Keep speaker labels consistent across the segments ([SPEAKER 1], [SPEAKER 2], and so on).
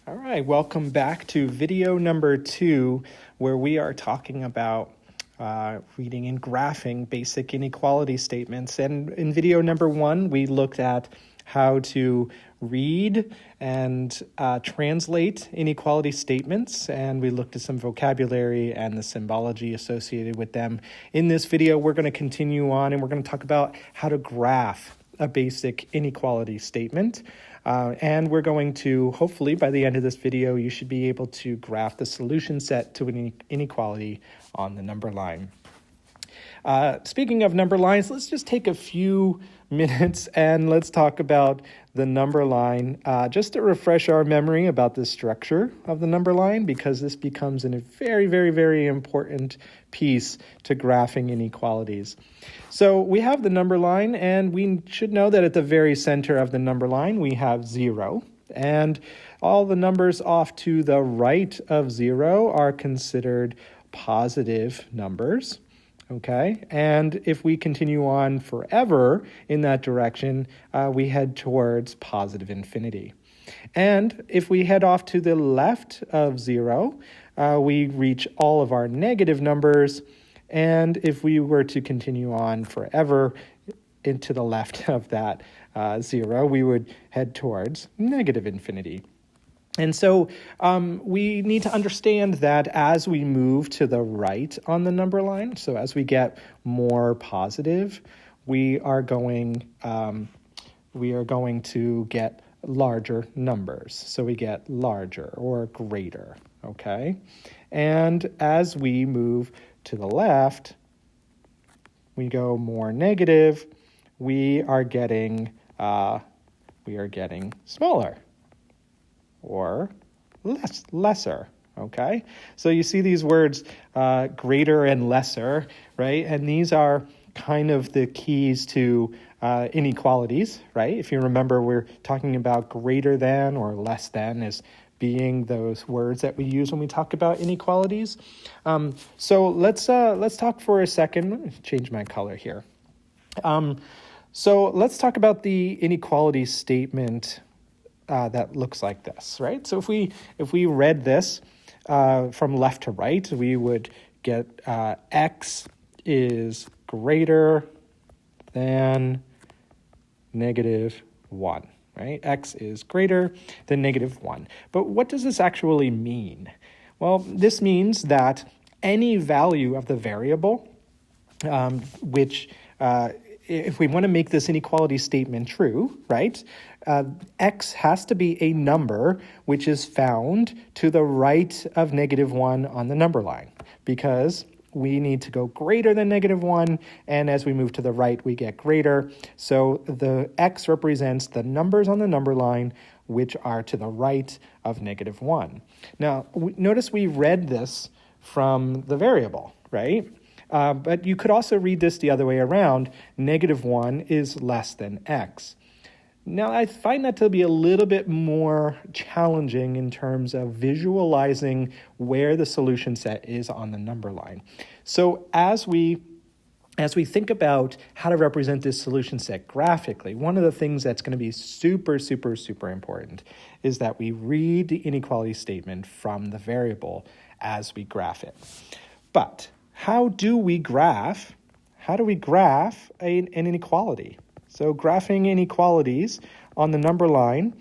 [SPEAKER 1] All right, welcome back to video number 2, where we are talking about reading and graphing basic inequality statements. And in video number 1, we looked at how to read and translate inequality statements, and we looked at some vocabulary and the symbology associated with them. In this video, we're going to continue on, and we're going to talk about how to graph a basic inequality statement. And we're going to, hopefully by the end of this video, you should be able to graph the solution set to an inequality on the number line. Speaking of number lines, let's just take a few minutes and let's talk about the number line, just to refresh our memory about the structure of the number line, because this becomes a very, very, very important piece to graphing inequalities. So we have the number line, and we should know that at the very center of the number line, we have 0. And all the numbers off to the right of 0 are considered positive numbers. Okay, and if we continue on forever in that direction, we head towards positive infinity. And if we head off to the left of 0, we reach all of our negative numbers. And if we were to continue on forever into the left of that 0, we would head towards negative infinity. And so we need to understand that as we move to the right on the number line, so as we get more positive, we are going to get larger numbers. So we get larger or greater, okay? And as we move to the left, we go more negative, we are getting smaller or lesser, okay? So you see these words, greater and lesser, right? And these are kind of the keys to inequalities, right? If you remember, we're talking about greater than or less than as being those words that we use when we talk about inequalities. So let's talk for a second. Let me change my color here. So let's talk about the inequality statement that looks like this, right? So if we read this from left to right, we would get x is greater than -1, right? X is greater than -1. But what does this actually mean? Well, this means that any value of the variable, which if we want to make this inequality statement true, right, x has to be a number which is found to the right of -1 on the number line, because we need to go greater than -1, and as we move to the right, we get greater. So the x represents the numbers on the number line which are to the right of -1. Now, notice we read this from the variable, right? But you could also read this the other way around. -1 is less than x. Now, I find that to be a little bit more challenging in terms of visualizing where the solution set is on the number line. So as we think about how to represent this solution set graphically, one of the things that's going to be super, super, super important is that we read the inequality statement from the variable as we graph it. But how do we graph an inequality? So graphing inequalities on the number line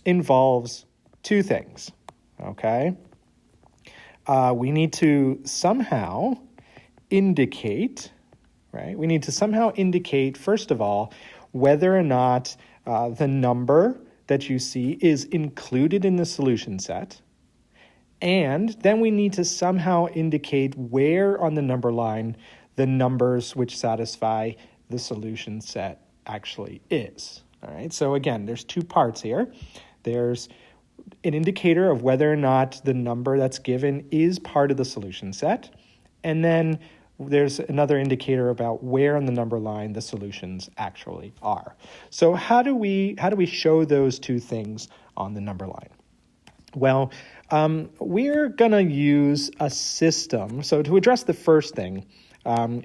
[SPEAKER 1] involves two things, okay? We need to somehow indicate, right? We need to somehow indicate, first of all, whether or not the number that you see is included in the solution set. And then we need to somehow indicate where on the number line the numbers which satisfy the solution set actually is. All right, so again, there's two parts here. There's an indicator of whether or not the number that's given is part of the solution set. And then there's another indicator about where on the number line the solutions actually are. So how do we show those two things on the number line? Well, we're going to use a system. So to address the first thing,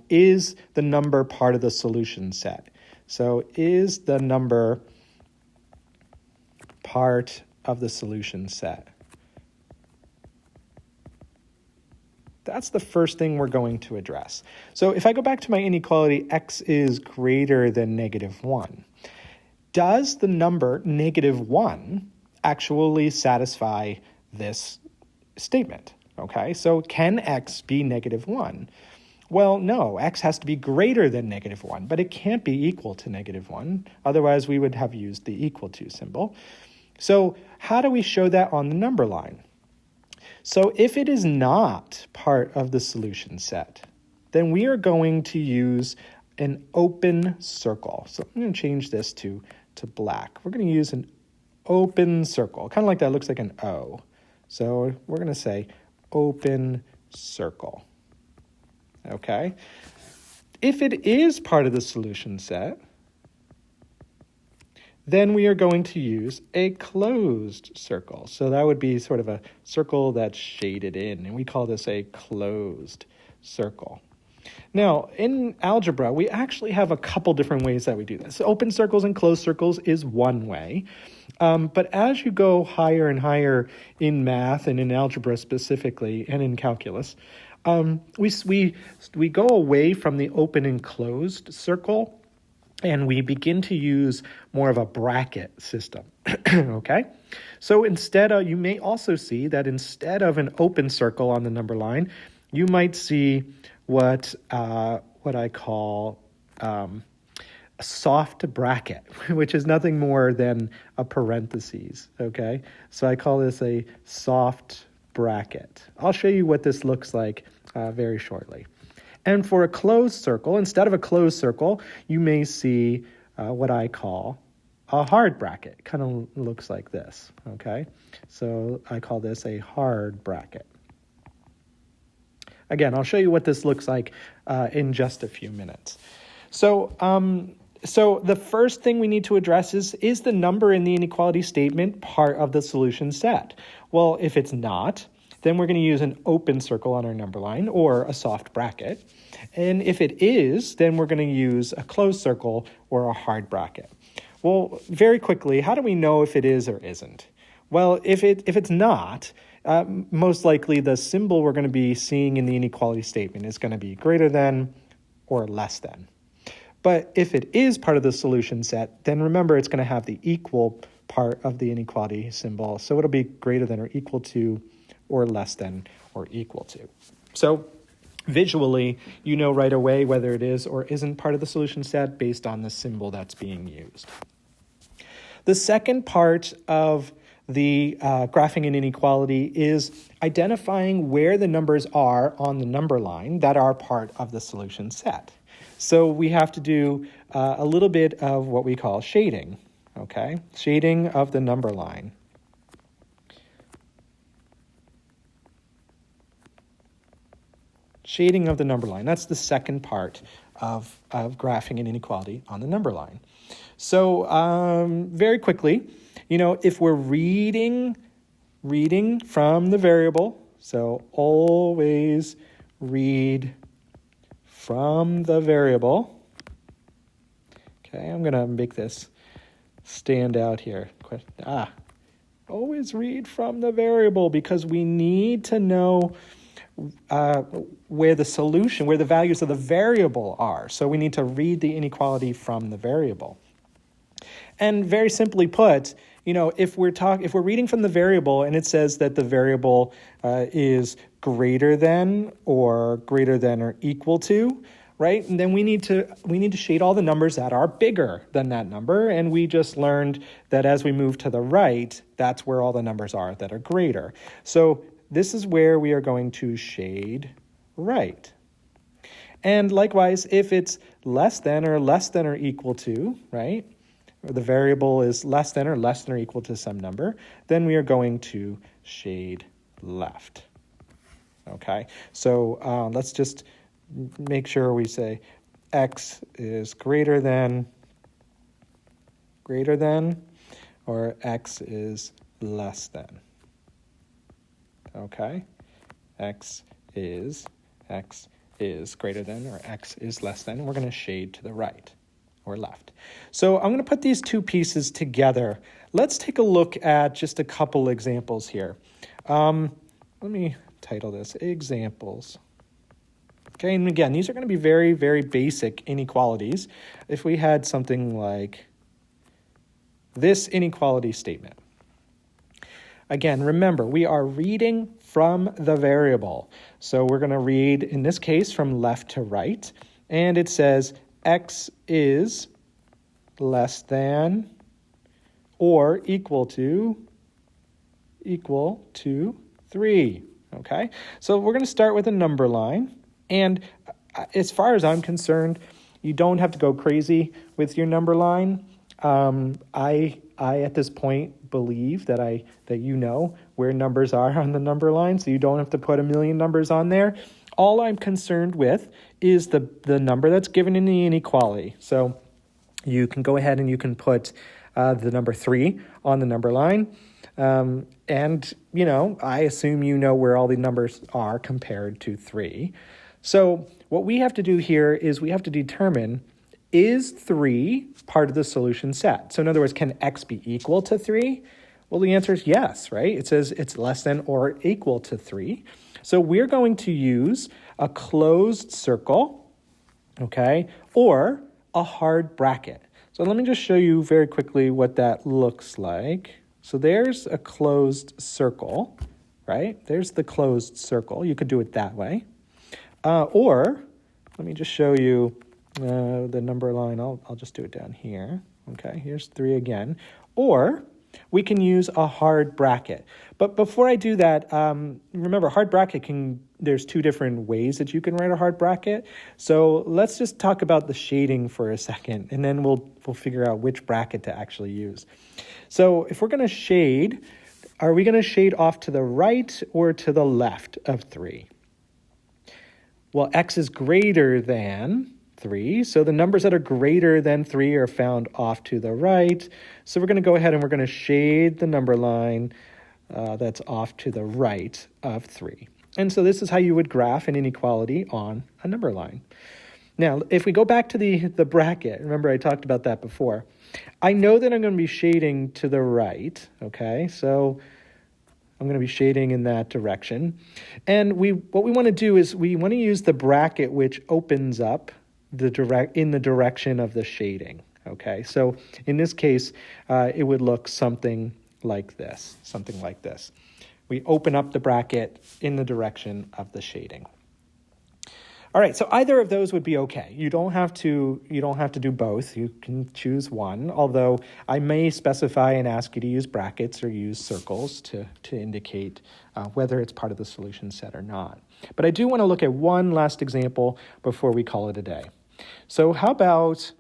[SPEAKER 1] is the number part of the solution set? So is the number part of the solution set? That's the first thing we're going to address. So if I go back to my inequality, x is greater than -1, does the number -1 actually satisfy this statement? Okay, so can x be -1? Well, no, x has to be greater than -1, but it can't be equal to -1. Otherwise, we would have used the equal to symbol. So how do we show that on the number line? So if it is not part of the solution set, then we are going to use an open circle. So I'm going to change this to black. We're going to use an open circle, kind of like that looks like an O. So we're going to say open circle. Okay? If it is part of the solution set, then we are going to use a closed circle. So that would be sort of a circle that's shaded in, and we call this a closed circle. Now, in algebra, we actually have a couple different ways that we do this. Open circles and closed circles is one way. But as you go higher and higher in math and in algebra specifically and in calculus, we go away from the open and closed circle, and we begin to use more of a bracket system, okay? So instead of, you may also see that instead of an open circle on the number line, you might see what I call a soft bracket, which is nothing more than a parentheses, okay? So I call this a soft bracket. I'll show you what this looks like very shortly. And for a closed circle, instead of a closed circle, you may see what I call a hard bracket. Kind of looks like this, okay? So I call this a hard bracket. Again, I'll show you what this looks like in just a few minutes. So the first thing we need to address is the number in the inequality statement part of the solution set? Well, if it's not, then we're going to use an open circle on our number line or a soft bracket. And if it is, then we're going to use a closed circle or a hard bracket. Well, very quickly, how do we know if it is or isn't? Well, if it's not, most likely the symbol we're going to be seeing in the inequality statement is going to be greater than or less than. But if it is part of the solution set, then remember it's going to have the equal part of the inequality symbol. So it'll be greater than or equal to or less than or equal to. So visually, you know right away whether it is or isn't part of the solution set based on the symbol that's being used. The second part of the graphing an inequality is identifying where the numbers are on the number line that are part of the solution set. So we have to do a little bit of what we call shading, okay? Shading of the number line. Shading of the number line. That's the second part of graphing an inequality on the number line. So very quickly, if we're reading from the variable, so always read from the variable. Okay, I'm going to make this stand out here. Always read from the variable because we need to know where the values of the variable are. So we need to read the inequality from the variable. And very simply put, if we're reading from the variable and it says that the variable is greater than or equal to, right? And then we need to shade all the numbers that are bigger than that number. And we just learned that as we move to the right, that's where all the numbers are that are greater. So this is where we are going to shade right. And likewise, if it's less than or equal to, right? Or the variable is less than or equal to some number, then we are going to shade left. Okay, so let's just make sure we say x is greater than, or x is less than. Okay, x is greater than or x is less than. We're going to shade to the right. or left. So I'm going to put these two pieces together. Let's take a look at just a couple examples here. Let me title this Examples. Okay, and again, these are going to be very, very basic inequalities. If we had something like this inequality statement. Again, remember, we are reading from the variable. So we're going to read, in this case, from left to right. And it says x is less than or equal to 3. Okay, so we're going to start with a number line. And as far as I'm concerned, you don't have to go crazy with your number line. I at this point believe that you know where numbers are on the number line, so you don't have to put a million numbers on there. All I'm concerned with is the number that's given in the inequality. So you can go ahead and you can put the number 3 on the number line. And, you know, I assume you know where all the numbers are compared to 3. So what we have to do here is we have to determine, is 3 part of the solution set? So in other words, can x be equal to 3? Well, the answer is yes, right? It says it's less than or equal to 3. So we're going to use a closed circle, okay, or a hard bracket. So let me just show you very quickly what that looks like. So there's a closed circle, right? There's the closed circle. You could do it that way. Or let me just show you the number line. I'll just do it down here. Okay, here's 3 again. Or we can use a hard bracket. But before I do that, remember, hard bracket there's 2 different ways that you can write a hard bracket. So let's just talk about the shading for a second, and then we'll figure out which bracket to actually use. So if we're going to shade, are we going to shade off to the right or to the left of 3? Well, x is greater than 3, so the numbers that are greater than 3 are found off to the right. So we're going to go ahead and we're going to shade the number line that's off to the right of 3. And so this is how you would graph an inequality on a number line. Now, if we go back to the bracket, remember I talked about that before. I know that I'm going to be shading to the right, okay? So I'm going to be shading in that direction. And what we want to do is we want to use the bracket which opens up in the direction of the shading, okay? So in this case, it would look something like this, We open up the bracket in the direction of the shading. All right, so either of those would be okay. You don't have to do both. You can choose one, although I may specify and ask you to use brackets or use circles to indicate whether it's part of the solution set or not. But I do want to look at one last example before we call it a day. So how about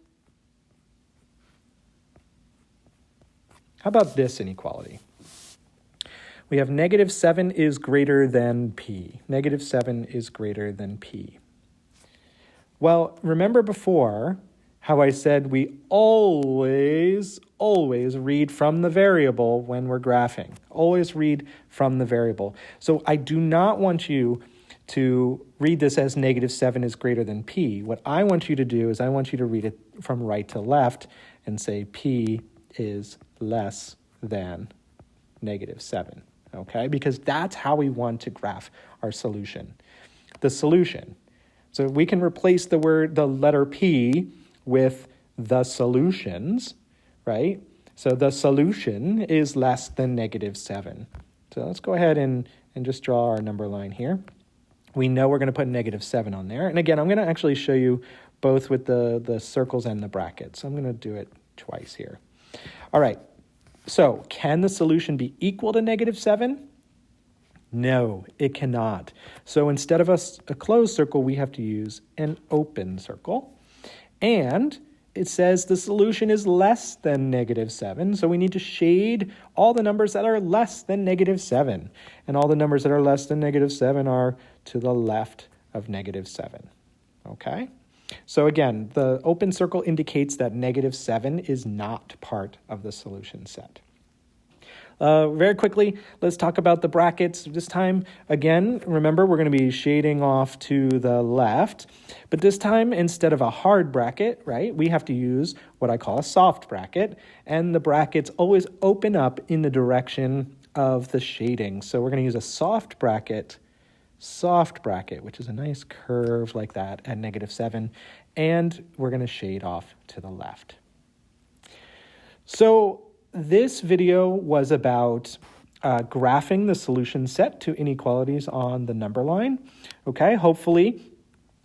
[SPEAKER 1] this inequality? We have -7 is greater than p. -7 is greater than p. Well, remember before how I said we always read from the variable when we're graphing. Always read from the variable. So I do not want you to read this as -7 is greater than p. What I want you to do is I want you to read it from right to left and say p is less than -7. Okay? Because that's how we want to graph our solution. The solution. So we can replace the letter P with the solutions, right? So the solution is less than -7. So let's go ahead and just draw our number line here. We know we're going to put -7 on there. And again, I'm going to actually show you both with the circles and the brackets. So I'm going to do it twice here. All right. So can the solution be equal to -7? No, it cannot. So instead of a closed circle, we have to use an open circle. And it says the solution is less than -7. So we need to shade all the numbers that are less than -7. And all the numbers that are less than -7 are to the left of -7. Okay? So again, the open circle indicates that -7 is not part of the solution set. Very quickly, let's talk about the brackets. This time, again, remember, we're going to be shading off to the left. But this time, instead of a hard bracket, right, we have to use what I call a soft bracket. And the brackets always open up in the direction of the shading. So we're going to use a soft bracket, which is a nice curve like that at -7. And we're going to shade off to the left. So this video was about graphing the solution set to inequalities on the number line. Okay, hopefully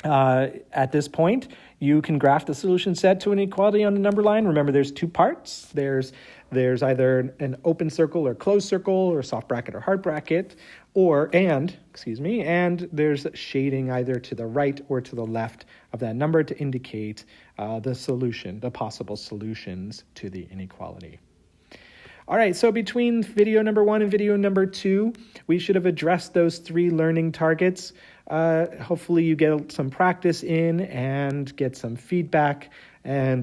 [SPEAKER 1] at this point you can graph the solution set to an inequality on the number line. Remember, there's two parts. There's either an open circle or closed circle, or soft bracket or hard bracket, and there's shading either to the right or to the left of that number to indicate the possible solutions to the inequality. All right, so between video number 1 and video number 2, we should have addressed those 3 learning targets. Hopefully you get some practice in and get some feedback, and